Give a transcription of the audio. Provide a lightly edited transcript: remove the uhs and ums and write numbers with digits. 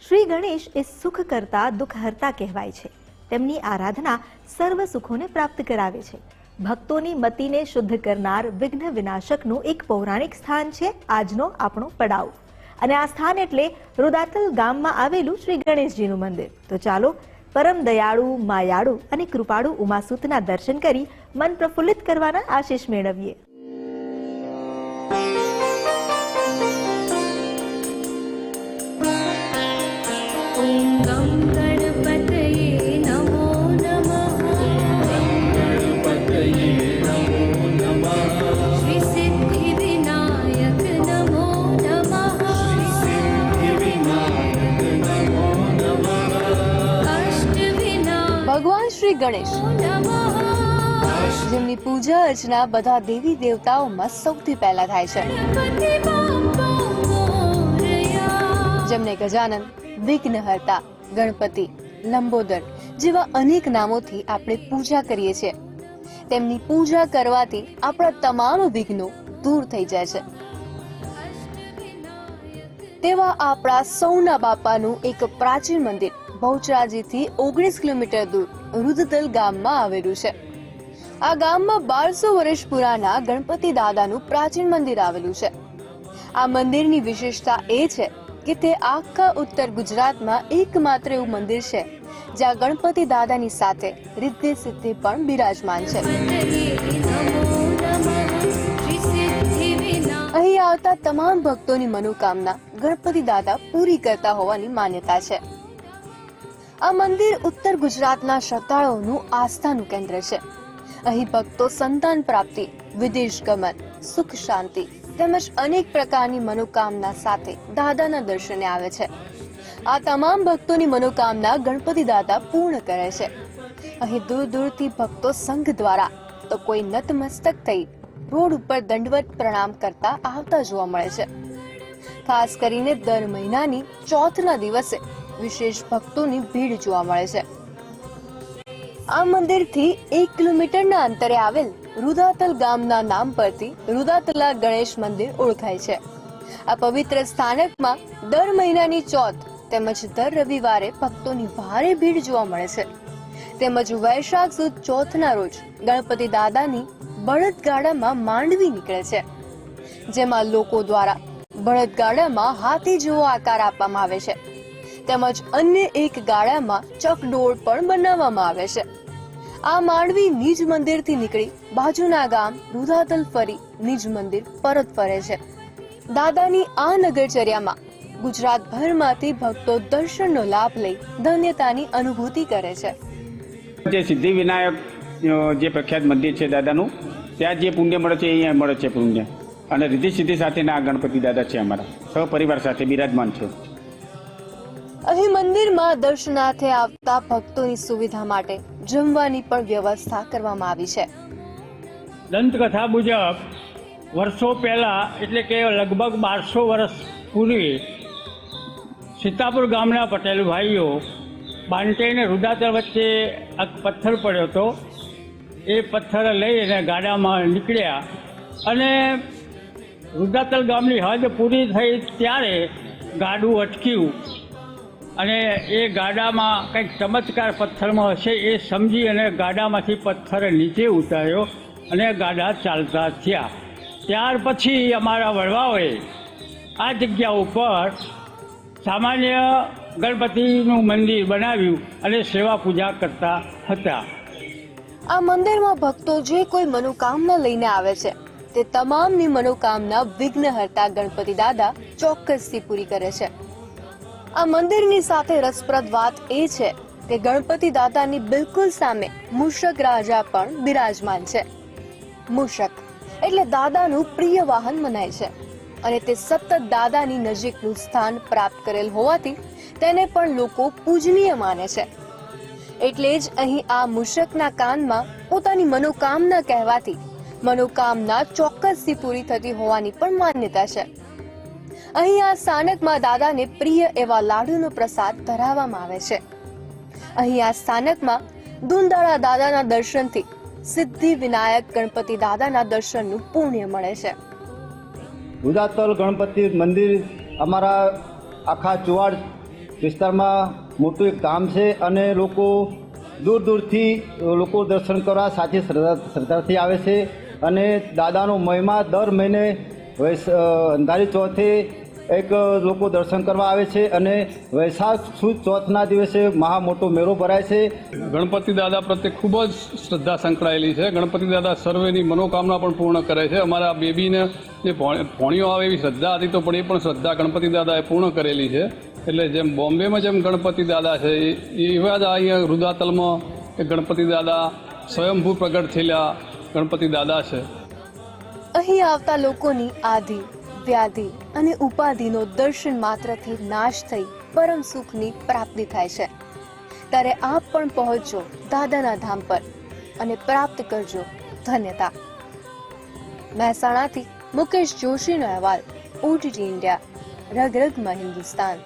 શ્રી ગણેશ એ સુખ કરતા દુઃખ હરતા કહેવાય છે. તેમની આરાધના સર્વ સુખોને પ્રાપ્ત કરાવે છે. ભક્તોની મતિને શુદ્ધ કરનાર વિઘ્ન વિનાશકનું એક પૌરાણિક સ્થાન છે આજનો આપણો પડાવ. અને આ સ્થાન એટલે રુદાતલ ગામમાં આવેલું શ્રી ગણેશજીનું મંદિર. તો ચાલો પરમ દયાળુ, માયાળુ અને કૃપાળુ ઉમાસુતના દર્શન કરી મન પ્રફુલ્લિત કરવાના આશીષ મેળવીએ. ભગવાન શ્રી ગણેશ, જેમની પૂજા અર્ચના બધા દેવી દેવતાઓમાં સૌથી પહેલા થાય છે, જેમને ગજાનન, વિઘ્નહર્તા, ગણપતિ, લંબોદર જેવા અનેક નામોથી આપણે પૂજા કરીએ છીએ. તેમની પૂજા કરવાથી આપણા તમામ વિઘ્નો દૂર થઈ જાય છે. તેવા આપણા સૌના બાપાનું એક પ્રાચીન મંદિર બહુચરાજીથી 19 કિલોમીટર દૂર રુદતલ ગામમાં આવેલું છે. આ ગામમાં 1200 વર્ષ પુરાના ગણપતિ દાદાનું પ્રાચીન મંદિર આવેલું છે. આ મંદિરની વિશેષતા એ છે કે તે આખા ઉત્તર ગુજરાતમાં એકમાત્ર એવું મંદિર છે જ્યાં ગણપતિ દાદાની સાથે રિદ્ધિ સિદ્ધિ પણ બિરાજમાન છે. અહીં આવતા તમામ ભક્તોની મનોકામના ગણપતિ દાદા પૂરી કરતા હોવાની માન્યતા છે. આ મંદિર ઉત્તર ગુજરાતના શ્રદ્ધાળુઓનું આસ્થાનું કેન્દ્ર છે. અહીં ભક્તો સંતાન પ્રાપ્તિ, વિદેશ ગમન, સુખ શાંતિ તેમજ અનેક પ્રકારની મનોકામના સાથે દાદાના દર્શને આવે છે. આ તમામ ભક્તોની મનોકામના ગણપતિ દાદા પૂર્ણ કરે છે. અહીં દૂર દૂરથી ભક્તો સંઘ દ્વારા તો કોઈ નતમસ્તક થઈ રોડ ઉપર દંડવત પ્રણામ કરતા આવતા જોવા મળે છે. ખાસ કરીને દર મહિનાની ચોથના દિવસે વિશેષ ભક્તોની ભીડ જોવા મળે છે. આ મંદિરથી 1 કિલોમીટરના અંતરે આવેલ રુદાતલ ગામના નામ પરથી રુદાતલા ગણેશ મંદિર ઓળખાય છે. આ પવિત્ર સ્થાનકમાં દર મહિનાની ચોથ તેમજ દર રવિવારે ભક્તોની ભારે ભીડ જોવા મળે છે. તેમજ વૈશાખ સુદ ચોથના રોજ ગણપતિ દાદાની બળદગાડામાં માંડવી નીકળે છે, જેમાં લોકો દ્વારા બળદગાડામાં હાથી જેવો આકાર આપવામાં આવે છે. તેમજ અન્ય એક ગાડામાં ચકડોળ પણ બનાવવામાં આવે છે. આ માંડવી નિજ મંદિરથી નીકળી બાજુના ગામ રુદાતલ ફરી નિજ મંદિર પરત ફરે છે. દાદાની આ નગરચર્યામાં ગુજરાતભરમાંથી ભક્તો દર્શનનો લાભ લઈ ધન્યતાની અનુભૂતિ કરે છે. જે સિદ્ધિ વિનાયક જે પ્રખ્યાત મંદિર છે દાદાનું, ત્યાં જે પુણ્ય મળે છે અહીંયા મળે છે પુણ્ય. અને રિદ્ધિ સિદ્ધિ સાથેના ગણપતિ દાદા છે અમારા, સહપરિવાર સાથે બિરાજમાન છે. અહીં મંદિરમાં દર્શનાર્થે આવતા ભક્તોની સુવિધા માટે જમવાની પણ વ્યવસ્થા કરવામાં આવી છે. દંતકથા મુજબ વર્ષો પહેલા, એટલે કે લગભગ 1200 વર્ષ પૂર્વે સીતાપુર ગામના પટેલ ભાઈઓ બાંટે અને રુદાતલ વચ્ચે એક પથ્થર પડ્યો હતો. એ પથ્થર લઈ અને ગાડામાં નીકળ્યા અને રુદાતલ ગામની હદ પૂરી થઈ ત્યારે ગાડું અટક્યું અને એ ગાડામાં કંઈક ચમત્કાર પથ્થરમાં હશે એ સમજી અને ગાડામાંથી પથ્થર નીચે ઉતાર્યો અને ગાડા ચાલતા થયા. ત્યાર પછી અમારા વડવાઓએ આ જગ્યા ઉપર સામાન્ય ગણપતિનું મંદિર બનાવ્યું અને સેવા પૂજા કરતા હતા. આ મંદિરમાં ભક્તો જે કોઈ મનોકામના લઈને આવે છે તે તમામની મનોકામના વિઘ્નહર્તા ગણપતિ દાદા ચોક્કસથી પૂરી કરે છે. આ મંદિરની સાથે રસપ્રદ વાત એ છે કે ગણપતિ દાદાની બિલકુલ સામે મૂષક રાજા પણ બિરાજમાન છે. મૂષક એટલે દાદાનું પ્રિય વાહન મનાય છે અને તે સતત દાદાની નજીકનું સ્થાન પ્રાપ્ત કરેલ હોવાથી તેને પણ લોકો પૂજનીય માને છે. એટલે જ અહીં આ મૂષકના કાનમાં પોતાની મનોકામના કહેવાથી મનોકામના ચોક્કસથી પૂરી થતી હોવાની પણ માન્યતા છે. અહીં આ સ્થાનકમાં દાદાને પ્રિય એવા લાડુનો પ્રસાદ ધરાવવામાં આવે છે. અહીં આ સ્થાનકમાં દુંદાળા દાદાના દર્શનથી સિદ્ધિ વિનાયક ગણપતિ દાદાના દર્શનનું પુણ્ય મળે છે. રુદાતલ ગણપતિ મંદિર અમારા આખા ચુવાડ વિસ્તારમાં મોટું એક ધામ છે અને લોકો દૂર દૂરથી લોકો દર્શન કરવા સાચી શ્રદ્ધાથી આવે છે અને દાદાનો મહિમા દર મહિને અંધારી ચોથે એક લોકો દર્શન કરવા આવે છે અને વૈશાખ સુદ ચોથના દિવસે મહા મોટો મેળો ભરાય છે. ગણપતિ દાદા પ્રત્યે ખૂબ જ શ્રદ્ધા સંકળાયેલી છે. ગણપતિ દાદા સર્વેની મનોકામના પણ પૂર્ણ કરે છે. અમારા બેબીને જે ભોણીઓ આવે એવી શ્રદ્ધા હતી તો પણ એ પણ શ્રદ્ધા ગણપતિ દાદાએ પૂર્ણ કરેલી છે. એટલે જેમ બોમ્બેમાં જેમ ગણપતિ દાદા છે એવા જ અહીંયા રુદાતલમાં એ ગણપતિ દાદા સ્વયંભૂ પ્રગટ થયેલા ગણપતિ દાદા છે. અહીં આવતા લોકોની આધિ વ્યાધિ અને ઉપાધિનો દર્શન માત્રથી નાશ થઈ પરમ સુખની પ્રાપ્તિ થાય છે. ત્યારે આપ પણ પહોંચો દાદાના ધામ પર અને પ્રાપ્ત કરજો ધન્યતા. મહેસાણાથી મુકેશ જોશીનો અહેવાલ, OTT ઇન્ડિયા, રગ રગમાં હિન્દુસ્તાન.